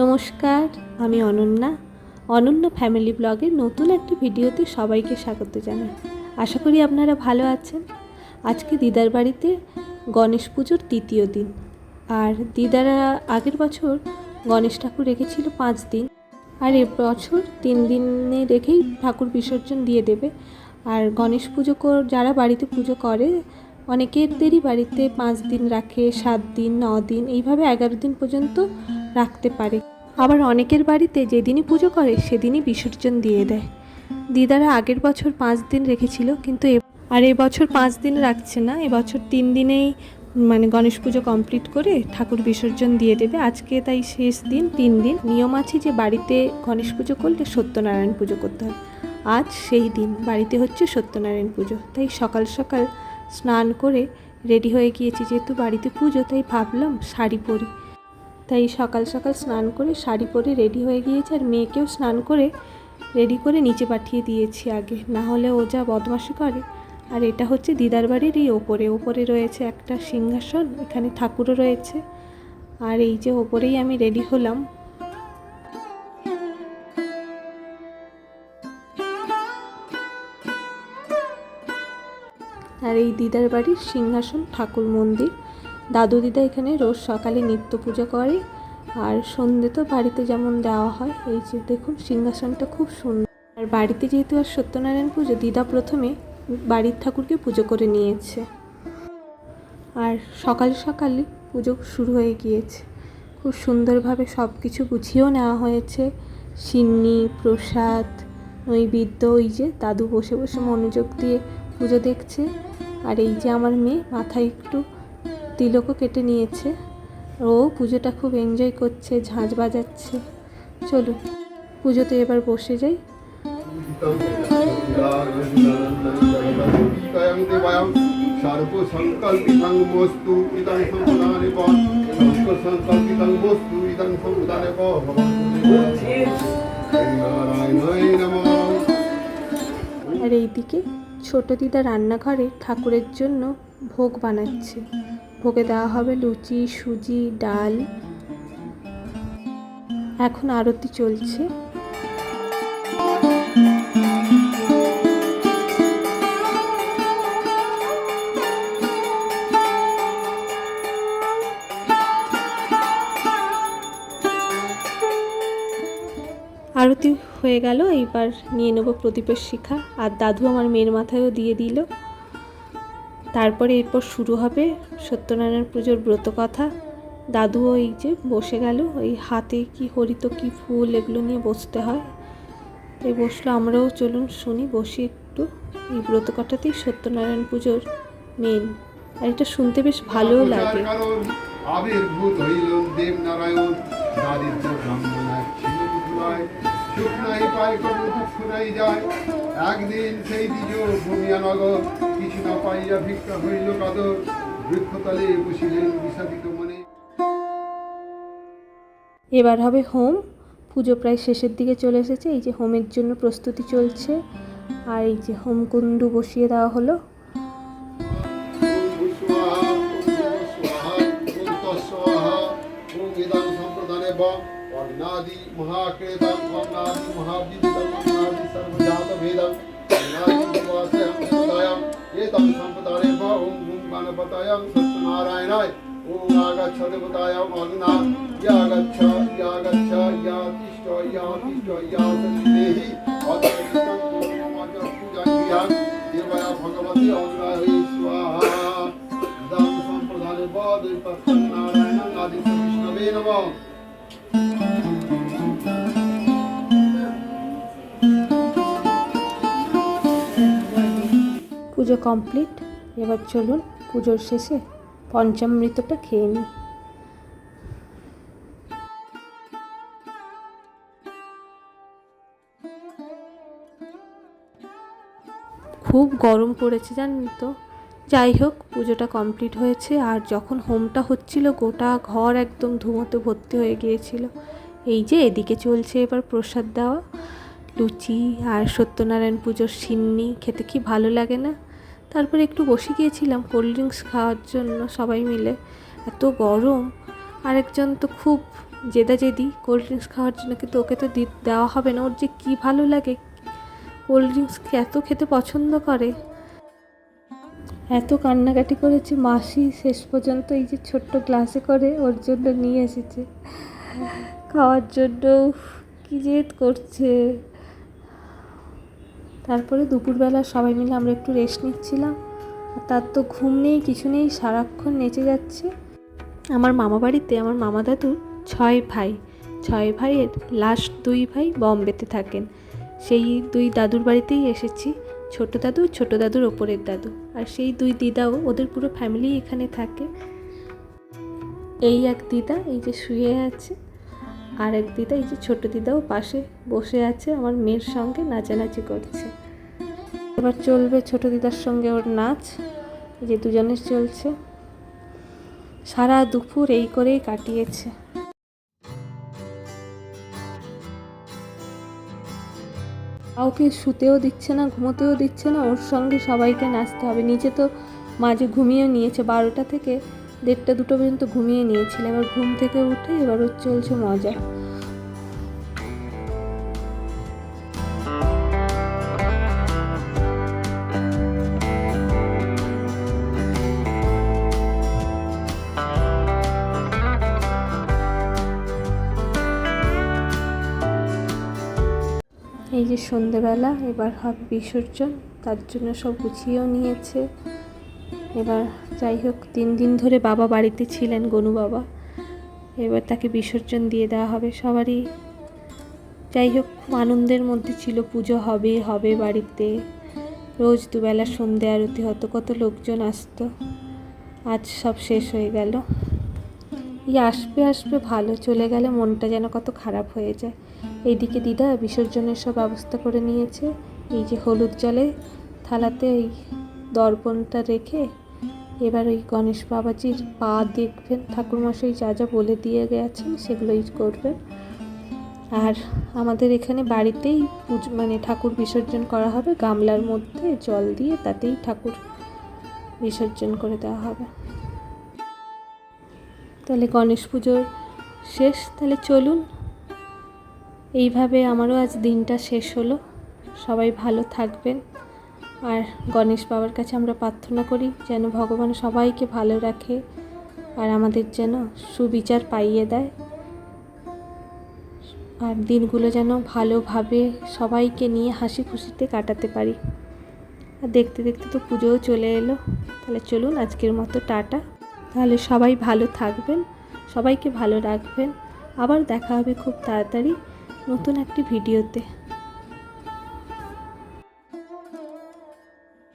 নমস্কার, আমি অনন্যা ফ্যামিলি ব্লগের নতুন একটা ভিডিওতে সবাইকে স্বাগত জানাই। আশা করি আপনারা ভালো আছেন। আজকে দিদার বাড়িতে গণেশ পুজোর তৃতীয় দিন। আর দিদারা আগের বছর গণেশ ঠাকুর রেখেছিল 5 দিন, আর এবছর 3 দিনে রেখেই ঠাকুর বিসর্জন দিয়ে দেবে। আর গণেশ পুজো যারা বাড়িতে পুজো করে অনেকেদেরই বাড়িতে 5 দিন রাখে, 7 দিন, 9 দিন, এইভাবে 11 দিন পর্যন্ত রাখতে পারে। আবার অনেকের বাড়িতে যেদিনই পুজো করে সেদিনই বিসর্জন দিয়ে দেয়। দিদারা আগের বছর 5 দিন রেখেছিল, কিন্তু এবছর 5 দিন রাখছে না। এবছর 3 দিনেই গণেশ পুজো কমপ্লিট করে ঠাকুর বিসর্জন দিয়ে দেবে। আজকে তাই শেষ দিন, 3 দিন। নিয়ম আছে যে বাড়িতে গণেশ পুজো করলে সত্যনারায়ণ পুজো করতে হয়। আজ সেই দিন, বাড়িতে হচ্ছে সত্যনারায়ণ পুজো। তাই সকাল সকাল স্নান করে রেডি হয়ে গিয়েছি। যেহেতু বাড়িতে পুজো তাই ভাবলাম শাড়ি পরি। তাই সকাল সকাল স্নান করে শাড়ি পরে রেডি হয়ে গিয়েছে। আর মেয়েকেও স্নান করে রেডি করে নিচে পাঠিয়ে দিয়েছি আগে, না হলে ও যা বদমাশি করে। আর এটা হচ্ছে দিদার বাড়ির এই ওপরে রয়েছে একটা সিংহাসন, এখানে ঠাকুরও রয়েছে। আর এই যে ওপরেই আমি রেডি হলাম। আর এই দিদার বাড়ির সিংহাসন ঠাকুর মন্দির। দাদু দিদা এখানে রোজ সকালে নিত্য পুজো করে, আর সন্ধ্যে তো বাড়িতে যেমন দেওয়া হয়। এই যে দেখুন, সিংহাসনটা খুব সুন্দর। আর বাড়িতে যেহেতু আর সত্যনারায়ণ পুজো, দিদা প্রথমে বাড়ির ঠাকুরকে পুজো করে নিয়েছে। আর সকাল সকালে পুজো শুরু হয়ে গিয়েছে। খুব সুন্দরভাবে সব কিছু গুছিয়েও নেওয়া হয়েছে। সিন্নি, প্রসাদ, নৈবেদ্য। ওই যে দাদু বসে বসে মনোযোগ দিয়ে পুজো দেখছে। আর এই যে আমার মেয়ে মাথায় একটু তিলকও কেটে নিয়েছে। ও পুজোটা খুব এনজয় করছে, ঝাঁঝ বাজাচ্ছে। চলুন পুজোতে এবার বসে যাই। আর এইদিকে ছোট দিদা রান্নাঘরে ঠাকুরের জন্য ভোগ বানাচ্ছে। ভোগে দেওয়া হবে লুচি, সুজি, ডাল। এখন আরতি চলছে। আরতি হয়ে গেল, এইবার নিয়ে নেব প্রদীপের শিখা। আর দাদু আমার মেয়ের মাথায়ও দিয়ে দিল। তারপরে এরপর শুরু হবে সত্যনারায়ণ পুজোর ব্রত কথা। দাদু ওই যে বসে গেল, ওই হাতে কি হরিত কি ফুল এগুলো নিয়ে বসতে হয়। এই বসলো, আমরাও চলুন শুনি, বসি একটু। এই ব্রত কথাতেই সত্যনারায়ণ পুজোর মেন। আর এটা শুনতে বেশ ভালোও লাগে। আবির্ভূত হইল দেবনারায়ণ, দারিদ্র ব্রাহ্মণ এক ছিল দুপুরায়, সুখ নাই পায় কবু দুঃখ নাই যায়। একদিন সেই দ্বিজ ভূমিয়া নগর, কিছু না পাইয়া ভিক্ষা হইল কাদর, বৃক্ষতলে বসিলেন বিষাদিত মনে। এবার হবে হোম। পুজো প্রায় শেষের দিকে চলে এসেছে। এই যে হোমের জন্য প্রস্তুতি চলছে। আর এই যে হোমকুণ্ডু বসিয়ে দেওয়া হলো। অগ্নাদি মহাকেতং অগ্নাদি মহাবিদিতং অগ্নাদি সর্বজাতভেদং অগ্নাদি দিবাসয়ং সদায়ং এতং সম্পদানে ওম গুং গণপতয়ং সত্যনারায়ণায় ওম আগচ্ছ দেবতায়ং অগ্না ইয়াগচ্ছ ইয়াগচ্ছ ইয়াতিষ্ঠ ইয়াতিষ্ঠ ইয়াসন্দেহি অতরিষ্টং ওম পূজাঙ্গিয়াং দেবয়া ভগবতী অগ্নাহি স্বাহা ইদং সম্প্রদানে বদৈপত্যং নারায়ণং আদিত্য বিষ্ণবে নমঃ। পুজো কমপ্লিট। এবার চলুন পুজোর শেষে পঞ্চামৃতটা খেয়ে নিই। খুব গরম পড়েছে জানেন তো। যাই হোক, পুজোটা কমপ্লিট হয়েছে। আর যখন হোমটা হচ্ছিল গোটা ঘর একদম ধুঁয়োতে ভর্তি হয়ে গিয়েছিল। এই যে এদিকে চলছে এবার প্রসাদ দেওয়া, লুচি আর সত্যনারায়ণ পুজোর সিন্নি। খেতে কি ভালো লাগে না। তারপরে একটু বসে গিয়েছিলাম কোল্ড ড্রিঙ্কস খাওয়ার জন্য সবাই মিলে। এত গরম। আরেকজন তো খুব জেদা জেদি কোল্ড ড্রিঙ্কস খাওয়ার জন্য, কিন্তু ওকে তো দেওয়া হবে না। ওর যে কী ভালো লাগে, কোল্ড ড্রিঙ্কস এত খেতে পছন্দ করে। এত কান্নাকাটি করেছে, মাসি শেষ পর্যন্ত এই যে ছোট্ট গ্লাসে করে ওর জন্য নিয়ে এসেছে খাওয়ার জন্য। কি জেদ করছে। তারপরে দুপুরবেলা সবাই মিলে আমরা একটু রেস্ট নিচ্ছিলাম। আর তার তো ঘুম নেই, কিছু নেই, সারাক্ষণ নেচে যাচ্ছে। আমার মামা বাড়িতে আমার মামা দাদুর 6 ভাই। 6 ভাইয়ের লাস্ট 2 ভাই বম্বেতে থাকেন। সেই 2 দাদুর বাড়িতেই এসেছি, ছোট দাদু, ছোট দাদুর ওপরের দাদু, আর সেই 2 দিদাও, ওদের পুরো ফ্যামিলি এখানে থাকে। এই এক দিদা এই যে শুয়ে আছে, আর এক দিদা এই যে ছোট দিদাও পাশে বসে আছে, আমার মেয়ের সঙ্গে নাচানাচি করছে। এবার চলবে ছোট দিদার সঙ্গে ওর নাচ, এই যে দুজনের চলছে। সারা দুপুর এই করেই কাটিয়েছে। কাউকে শুতেও দিচ্ছে না, ঘুমোতেও দিচ্ছে না, ওর সঙ্গে সবাইকে নাচতে হবে। নিচে তো মাঝে ঘুমিয়ে নিয়েছে, 12টা থেকে 1:30 2টো পর্যন্ত ঘুমিয়ে নিয়েছিল। এবার ঘুম থেকে উঠে এবার ওর চলছে মজা। এই যে সন্ধেবেলা এবার হবে বিসর্জন, তার জন্য সব গুছিয়েও নিয়েছে। এবার যাই হোক, 3 দিন ধরে বাবা বাড়িতে ছিলেন, গনু বাবা। এবার তাকে বিসর্জন দিয়ে দেওয়া হবে সবারই। যাই হোক, খুব আনন্দের মধ্যে ছিল। পুজো হবে হবে বাড়িতে, রোজ দুবেলা সন্ধে আরতি হতো, কত লোকজন আসতো। আজ সব শেষ হয়ে গেল। এই আসবে আসবে ভালো, চলে গেলে মনটা যেন কত খারাপ হয়ে যায়। এইদিকে দিদা বিসর্জনের সব ব্যবস্থা করে নিয়েছে। এই যে হলুদ জলে থালাতে ওই দর্পণটা রেখে এবার ওই গণেশ বাবাজির পা দেখবেন, ঠাকুরমশাই যা যা বলে দিয়ে গেছেন সেগুলোই করবেন। আর আমাদের এখানে বাড়িতেই মানে ঠাকুর বিসর্জন করা হবে, গামলার মধ্যে জল দিয়ে তাতেই ঠাকুর বিসর্জন করে দেওয়া হবে। তাহলে গণেশ পুজোর শেষ। তাহলে চলুন, এইভাবে আমারও আজ দিনটা শেষ হলো। সবাই ভালো থাকবেন, আর গণেশ বাবার কাছে আমরা প্রার্থনা করি যেন ভগবান সবাইকে ভালো রাখে আর আমাদের যেন সুবিচার পাইয়ে দেয়, আর দিনগুলো যেন ভালোভাবে সবাইকে নিয়ে হাসি খুশিতে কাটাতে পারি। আর দেখতে দেখতে তো পুজোও চলে এলো। তাহলে চলুন, আজকের মতো টাটা। তাহলে সবাই ভালো থাকবেন, সবাইকে ভালো রাখবেন। আবার দেখা হবে খুব তাড়াতাড়ি নতুন একটি ভিডিওতে।